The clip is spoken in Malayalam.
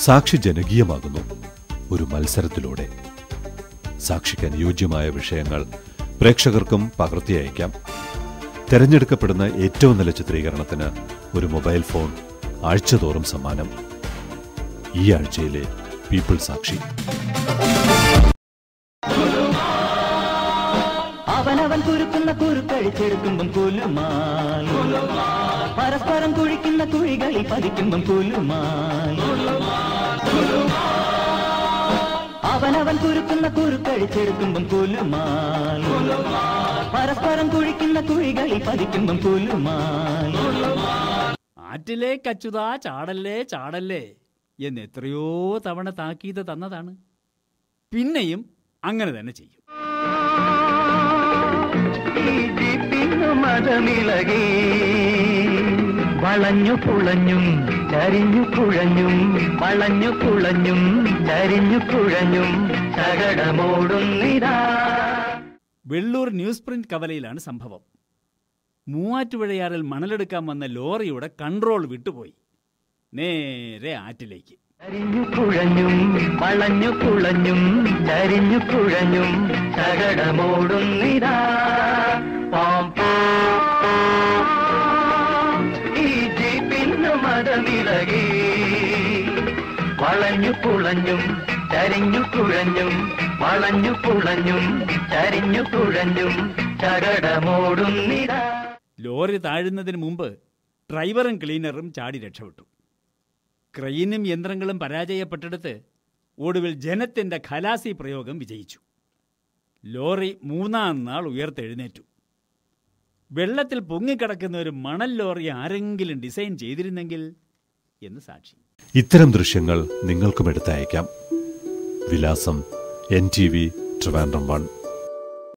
സാക്ഷി ജനകീയമാകുന്നു ഒരു മത്സരത്തിലൂടെ. സാക്ഷിക്ക് അനുയോജ്യമായ വിഷയങ്ങൾ പ്രേക്ഷകർക്കും പകർത്തി അയക്കാം. തെരഞ്ഞെടുക്കപ്പെടുന്ന ഏറ്റവും നല്ല ചിത്രീകരണത്തിന് ഒരു മൊബൈൽ ഫോൺ ആഴ്ചതോറും സമ്മാനം. ഈ ആഴ്ചയിലെ പീപ്പിൾ സാക്ഷി. അവനവൻ കുരുക്കുന്ന കുരുക്കഴിച്ചെടുക്കുമ്പം കുലുമാൽ, പരസ്പരം കുഴിക്കുന്ന കുഴികളിൽ പതിക്കുമ്പം കുലുമാൽ. അവനവൻ കുരുക്കുന്ന കുരുക്കഴിച്ചെടുക്കുമ്പം കുലുമാൽ, പരസ്പരം കുഴിക്കുന്ന കുഴികളിൽ പതിക്കുമ്പം കുലുമാൽ. ആറ്റിലെ കച്ചുതാ ചാടല്ലേ ചാടല്ലേ എന്ന് എത്രയോ തവണ താക്കീത് തന്നതാണ്. പിന്നെയും അങ്ങനെ തന്നെ ചെയ്യും. മതമിളകി വളഞ്ഞു പുളഞ്ഞും ചരിഞ്ഞു കുഴഞ്ഞും, വളഞ്ഞു പുളഞ്ഞും ചരിഞ്ഞു കുഴഞ്ഞും ശകടമോടുന്നിതാ. വെള്ളൂർ ന്യൂസ് പ്രിന്റ് കവലയിലാണ് സംഭവം. മൂവാറ്റുപുഴയാറിൽ മണലെടുക്കാൻ വന്ന ലോറിയുടെ കൺട്രോൾ വിട്ടുപോയി. നേരെ ആറ്റിലേക്ക്. ചരിഞ്ഞു കുഴഞ്ഞും വളഞ്ഞു പുളഞ്ഞും ചരിഞ്ഞു കുഴഞ്ഞും ശകടമോടുന്നിതാ. ഈ ജീപ്പിന്നു മതമിളകി വളഞ്ഞു പുളഞ്ഞും ചരിഞ്ഞു കുഴഞ്ഞും, വളഞ്ഞു പുളഞ്ഞും ചരിഞ്ഞു കുഴഞ്ഞും ശകടമോടുന്നിതാ. ലോറി താഴുന്നതിന് മുമ്പ് ഡ്രൈവറും ക്ലീനറും ചാടി രക്ഷപ്പെട്ടു. ക്രെയിനും യന്ത്രങ്ങളും പരാജയപ്പെട്ടെടുത്ത് ഒടുവിൽ ജനത്തിൻ്റെ ഖലാസി പ്രയോഗം വിജയിച്ചു. ലോറി മൂന്നാം നാൾ ഉയർത്തെഴുന്നേറ്റു. വെള്ളത്തിൽ പൊങ്ങിക്കിടക്കുന്ന ഒരു മണൽ ലോറി ആരെങ്കിലും ഡിസൈൻ ചെയ്തിരുന്നെങ്കിൽ എന്ന് സാക്ഷി. ഇത്തരം ദൃശ്യങ്ങൾ നിങ്ങൾക്കും എടുത്തയക്കാം. വിലാസം NTV, Trivandrum 1.